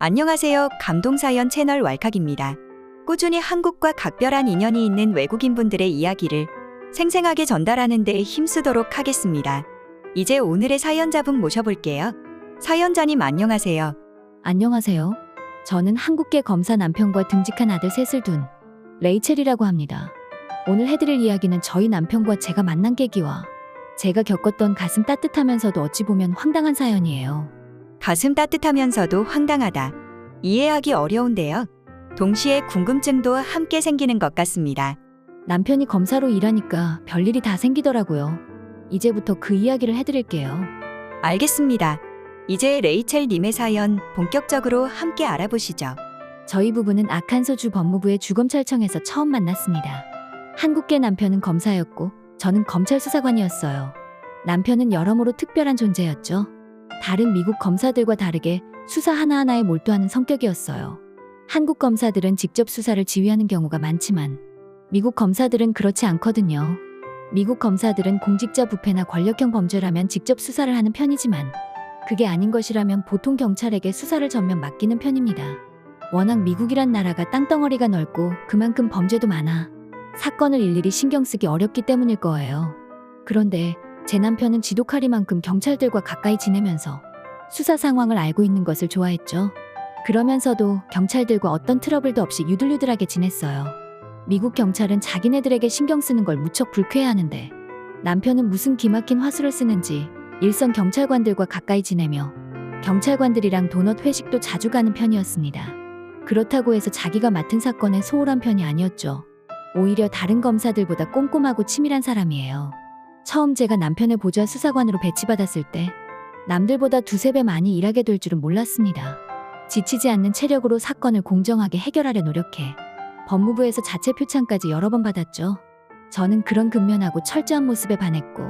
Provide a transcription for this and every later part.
안녕하세요. 감동사연 채널 왈칵입니다. 꾸준히 한국과 각별한 인연이 있는 외국인분들의 이야기를 생생하게 전달하는 데 힘쓰도록 하겠습니다. 이제 오늘의 사연자분 모셔볼게요. 사연자님 안녕하세요. 안녕하세요. 저는 한국계 검사 남편과 등직한 아들 셋을 둔 레이첼이라고 합니다. 오늘 해드릴 이야기는 저희 남편과 제가 만난 계기와 제가 겪었던 가슴 따뜻하면서도 어찌 보면 황당한 사연이에요. 가슴 따뜻하면서도 황당하다. 이해하기 어려운데요. 동시에 궁금증도 함께 생기는 것 같습니다. 남편이 검사로 일하니까 별일이 다 생기더라고요. 이제부터 그 이야기를 해드릴게요. 알겠습니다. 이제 레이첼님의 사연 본격적으로 함께 알아보시죠. 저희 부부는 아칸소주 법무부의 주검찰청에서 처음 만났습니다. 한국계 남편은 검사였고 저는 검찰 수사관이었어요. 남편은 여러모로 특별한 존재였죠. 다른 미국 검사들과 다르게 수사 하나하나에 몰두하는 성격이었어요. 한국 검사들은 직접 수사를 지휘하는 경우가 많지만 미국 검사들은 그렇지 않거든요. 미국 검사들은 공직자 부패나 권력형 범죄라면 직접 수사를 하는 편이지만 그게 아닌 것이라면 보통 경찰에게 수사를 전면 맡기는 편입니다. 워낙 미국이란 나라가 땅덩어리가 넓고 그만큼 범죄도 많아 사건을 일일이 신경 쓰기 어렵기 때문일 거예요. 그런데 제 남편은 지독하리만큼 경찰들과 가까이 지내면서 수사 상황을 알고 있는 것을 좋아했죠. 그러면서도 경찰들과 어떤 트러블도 없이 유들유들하게 지냈어요. 미국 경찰은 자기네들에게 신경 쓰는 걸 무척 불쾌해하는데 남편은 무슨 기막힌 화술을 쓰는지 일선 경찰관들과 가까이 지내며 경찰관들이랑 도넛 회식도 자주 가는 편이었습니다. 그렇다고 해서 자기가 맡은 사건에 소홀한 편이 아니었죠. 오히려 다른 검사들보다 꼼꼼하고 치밀한 사람이에요. 처음 제가 남편의 보좌 수사관으로 배치받았을 때 남들보다 두세 배 많이 일하게 될 줄은 몰랐습니다. 지치지 않는 체력으로 사건을 공정하게 해결하려 노력해 법무부에서 자체 표창까지 여러 번 받았죠. 저는 그런 근면하고 철저한 모습에 반했고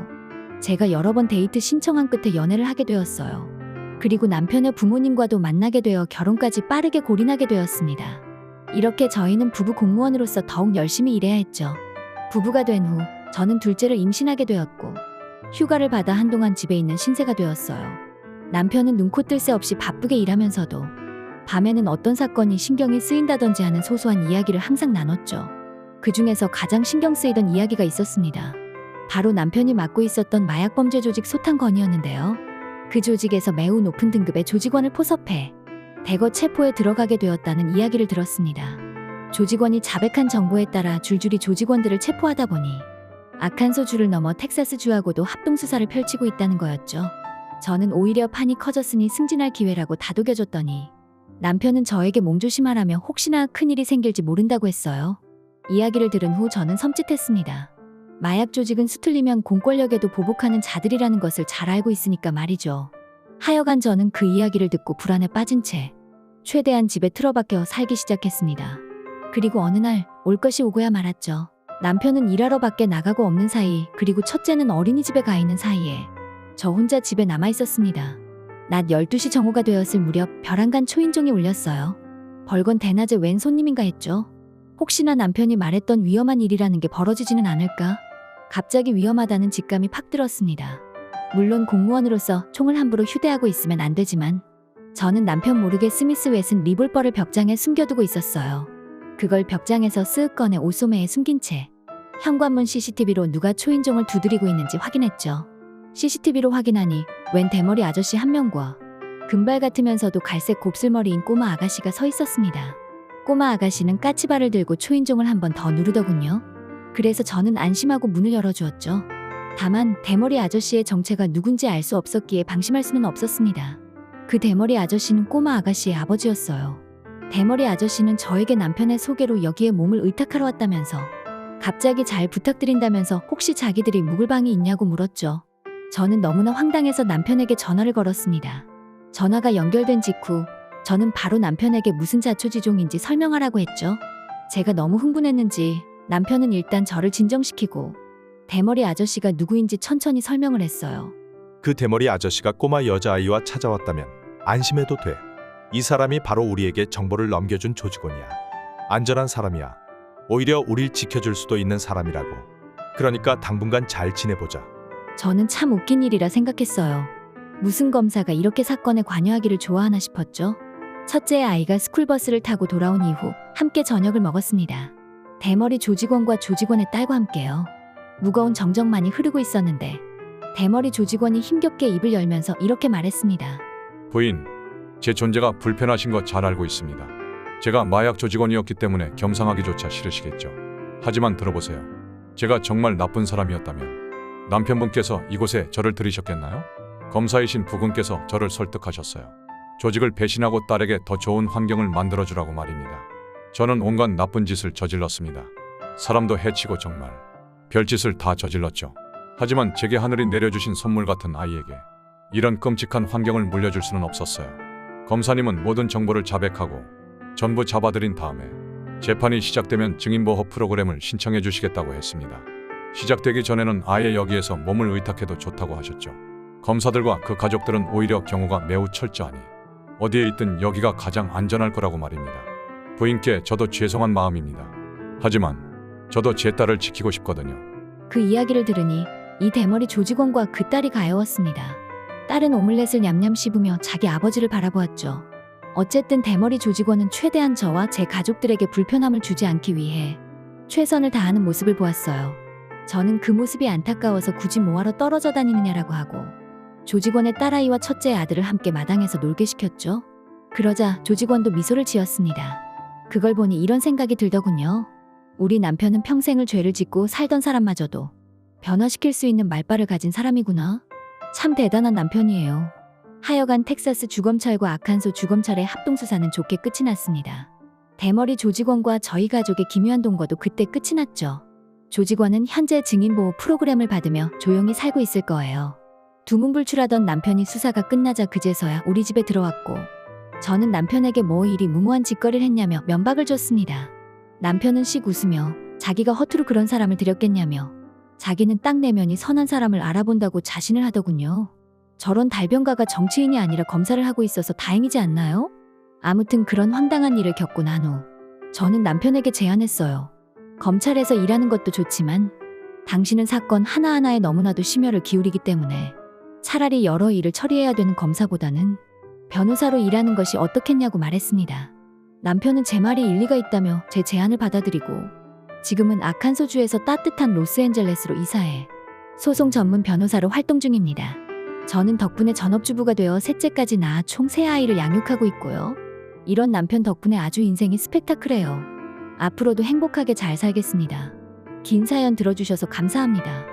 제가 여러 번 데이트 신청한 끝에 연애를 하게 되었어요. 그리고 남편의 부모님과도 만나게 되어 결혼까지 빠르게 골인하게 되었습니다. 이렇게 저희는 부부 공무원으로서 더욱 열심히 일해야 했죠. 부부가 된 후 저는 둘째를 임신하게 되었고 휴가를 받아 한동안 집에 있는 신세가 되었어요. 남편은 눈코 뜰 새 없이 바쁘게 일하면서도 밤에는 어떤 사건이 신경이 쓰인다든지 하는 소소한 이야기를 항상 나눴죠. 그 중에서 가장 신경 쓰이던 이야기가 있었습니다. 바로 남편이 맡고 있었던 마약범죄 조직 소탕건이었는데요. 그 조직에서 매우 높은 등급의 조직원을 포섭해 대거 체포에 들어가게 되었다는 이야기를 들었습니다. 조직원이 자백한 정보에 따라 줄줄이 조직원들을 체포하다 보니 아칸소주를 넘어 텍사스주하고도 합동수사를 펼치고 있다는 거였죠. 저는 오히려 판이 커졌으니 승진할 기회라고 다독여줬더니 남편은 저에게 몸조심하라며 혹시나 큰일이 생길지 모른다고 했어요. 이야기를 들은 후 저는 섬찟했습니다. 마약 조직은 수틀리면 공권력에도 보복하는 자들이라는 것을 잘 알고 있으니까 말이죠. 하여간 저는 그 이야기를 듣고 불안에 빠진 채 최대한 집에 틀어박혀 살기 시작했습니다. 그리고 어느 날 올 것이 오고야 말았죠. 남편은 일하러 밖에 나가고 없는 사이, 그리고 첫째는 어린이집에 가 있는 사이에 저 혼자 집에 남아 있었습니다. 낮 12시 정오가 되었을 무렵 벼랑간 초인종이 울렸어요. 벌건 대낮에 웬 손님인가 했죠. 혹시나 남편이 말했던 위험한 일이라는 게 벌어지지는 않을까? 갑자기 위험하다는 직감이 팍 들었습니다. 물론 공무원으로서 총을 함부로 휴대하고 있으면 안 되지만 저는 남편 모르게 스미스 웻슨 리볼버를 벽장에 숨겨두고 있었어요. 그걸 벽장에서 쓱 꺼내 옷소매에 숨긴 채 현관문 CCTV로 누가 초인종을 두드리고 있는지 확인했죠. CCTV로 확인하니 웬 대머리 아저씨 한 명과 금발 같으면서도 갈색 곱슬머리인 꼬마 아가씨가 서 있었습니다. 꼬마 아가씨는 까치발을 들고 초인종을 한 번 더 누르더군요. 그래서 저는 안심하고 문을 열어주었죠. 다만 대머리 아저씨의 정체가 누군지 알 수 없었기에 방심할 수는 없었습니다. 그 대머리 아저씨는 꼬마 아가씨의 아버지였어요. 대머리 아저씨는 저에게 남편의 소개로 여기에 몸을 의탁하러 왔다면서 갑자기 잘 부탁드린다면서 혹시 자기들이 묵을 방이 있냐고 물었죠. 저는 너무나 황당해서 남편에게 전화를 걸었습니다. 전화가 연결된 직후 저는 바로 남편에게 무슨 자초지종인지 설명하라고 했죠. 제가 너무 흥분했는지 남편은 일단 저를 진정시키고 대머리 아저씨가 누구인지 천천히 설명을 했어요. 그 대머리 아저씨가 꼬마 여자아이와 찾아왔다면 안심해도 돼. 이 사람이 바로 우리에게 정보를 넘겨준 조직원이야. 안전한 사람이야. 오히려 우릴 지켜줄 수도 있는 사람이라고. 그러니까 당분간 잘 지내보자. 저는 참 웃긴 일이라 생각했어요. 무슨 검사가 이렇게 사건에 관여하기를 좋아하나 싶었죠. 첫째 아이가 스쿨버스를 타고 돌아온 이후 함께 저녁을 먹었습니다. 대머리 조직원과 조직원의 딸과 함께요. 무거운 정적만이 흐르고 있었는데 대머리 조직원이 힘겹게 입을 열면서 이렇게 말했습니다. 부인, 제 존재가 불편하신 거 잘 알고 있습니다. 제가 마약 조직원이었기 때문에 겸상하기조차 싫으시겠죠. 하지만 들어보세요. 제가 정말 나쁜 사람이었다면 남편분께서 이곳에 저를 들이셨겠나요? 검사이신 부군께서 저를 설득하셨어요. 조직을 배신하고 딸에게 더 좋은 환경을 만들어주라고 말입니다. 저는 온갖 나쁜 짓을 저질렀습니다. 사람도 해치고 정말 별짓을 다 저질렀죠. 하지만 제게 하늘이 내려주신 선물 같은 아이에게 이런 끔찍한 환경을 물려줄 수는 없었어요. 검사님은 모든 정보를 자백하고 전부 잡아들인 다음에 재판이 시작되면 증인보호 프로그램을 신청해 주시겠다고 했습니다. 시작되기 전에는 아예 여기에서 몸을 의탁해도 좋다고 하셨죠. 검사들과 그 가족들은 오히려 경호가 매우 철저하니 어디에 있든 여기가 가장 안전할 거라고 말입니다. 부인께 저도 죄송한 마음입니다. 하지만 저도 제 딸을 지키고 싶거든요. 그 이야기를 들으니 이 대머리 조직원과 그 딸이 가여웠습니다. 딸은 오믈렛을 냠냠 씹으며 자기 아버지를 바라보았죠. 어쨌든 대머리 조직원은 최대한 저와 제 가족들에게 불편함을 주지 않기 위해 최선을 다하는 모습을 보았어요. 저는 그 모습이 안타까워서 굳이 뭐하러 떨어져 다니느냐라고 하고 조직원의 딸아이와 첫째 아들을 함께 마당에서 놀게 시켰죠. 그러자 조직원도 미소를 지었습니다. 그걸 보니 이런 생각이 들더군요. 우리 남편은 평생을 죄를 짓고 살던 사람마저도 변화시킬 수 있는 말발을 가진 사람이구나. 참 대단한 남편이에요. 하여간 텍사스 주검찰과 아칸소 주검찰의 합동수사는 좋게 끝이 났습니다. 대머리 조직원과 저희 가족의 기묘한 동거도 그때 끝이 났죠. 조직원은 현재 증인보호 프로그램을 받으며 조용히 살고 있을 거예요. 두문불출하던 남편이 수사가 끝나자 그제서야 우리 집에 들어왔고 저는 남편에게 뭐 이리 무모한 짓거리를 했냐며 면박을 줬습니다. 남편은 씩 웃으며 자기가 허투루 그런 사람을 들였겠냐며 자기는 딱 내면이 선한 사람을 알아본다고 자신을 하더군요. 저런 달변가가 정치인이 아니라 검사를 하고 있어서 다행이지 않나요? 아무튼 그런 황당한 일을 겪고 난 후 저는 남편에게 제안했어요. 검찰에서 일하는 것도 좋지만 당신은 사건 하나하나에 너무나도 심혈을 기울이기 때문에 차라리 여러 일을 처리해야 되는 검사보다는 변호사로 일하는 것이 어떻겠냐고 말했습니다. 남편은 제 말이 일리가 있다며 제 제안을 받아들이고 지금은 아칸소주에서 따뜻한 로스앤젤레스로 이사해 소송 전문 변호사로 활동 중입니다. 저는 덕분에 전업주부가 되어 셋째까지 낳아 총 3아이를 양육하고 있고요. 이런 남편 덕분에 아주 인생이 스펙타클해요. 앞으로도 행복하게 잘 살겠습니다. 긴 사연 들어주셔서 감사합니다.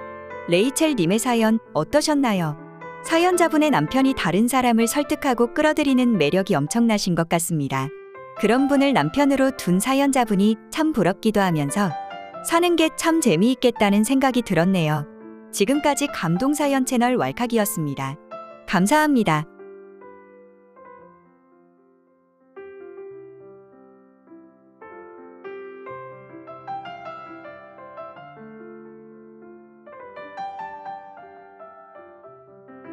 레이첼님의 사연 어떠셨나요? 사연자분의 남편이 다른 사람을 설득하고 끌어들이는 매력이 엄청나신 것 같습니다. 그런 분을 남편으로 둔 사연자분이 참 부럽기도 하면서 사는 게 참 재미있겠다는 생각이 들었네요. 지금까지 감동사연 채널 왈칵이었습니다. 감사합니다.